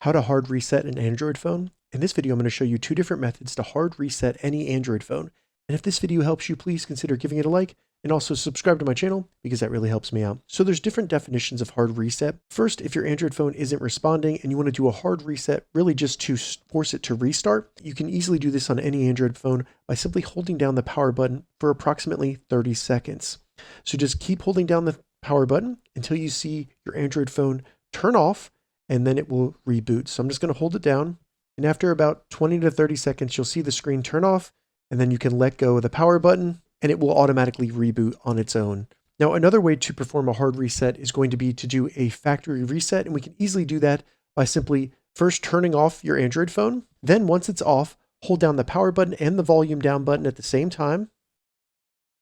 How to hard reset an Android phone. In this video, I'm going to show you two different methods to hard reset any Android phone. And if this video helps you, please consider giving it a like and also subscribe to my channel because that really helps me out. So there's different definitions of hard reset. First, if your Android phone isn't responding and you want to do a hard reset, really just to force it to restart, you can easily do this on any Android phone by simply holding down the power button for approximately 30 seconds. So just keep holding down the power button until you see your Android phone turn off, and then it will reboot. So I'm just going to hold it down. And after about 20 to 30 seconds, you'll see the screen turn off, and then you can let go of the power button and it will automatically reboot on its own. Now, another way to perform a hard reset is going to be to do a factory reset. And we can easily do that by simply first turning off your Android phone. Then once it's off, hold down the power button and the volume down button at the same time.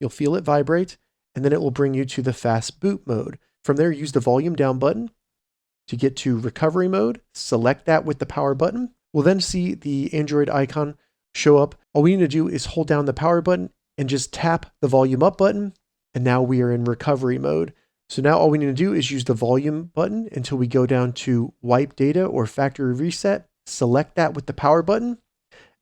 You'll feel it vibrate, and then it will bring you to the fast boot mode. From there, use the volume down button to get to recovery mode. Select that with the power button. We'll then see the Android icon show up. All we need to do is hold down the power button and just tap the volume up button. And now we are in recovery mode. So now all we need to do is use the volume button until we go down to wipe data or factory reset. Select that with the power button.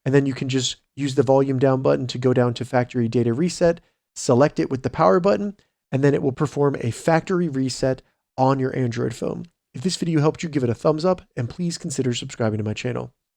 And then you can just use the volume down button to go down to factory data reset. Select it with the power button, and then it will perform a factory reset on your Android phone. If this video helped you, give it a thumbs up and please consider subscribing to my channel.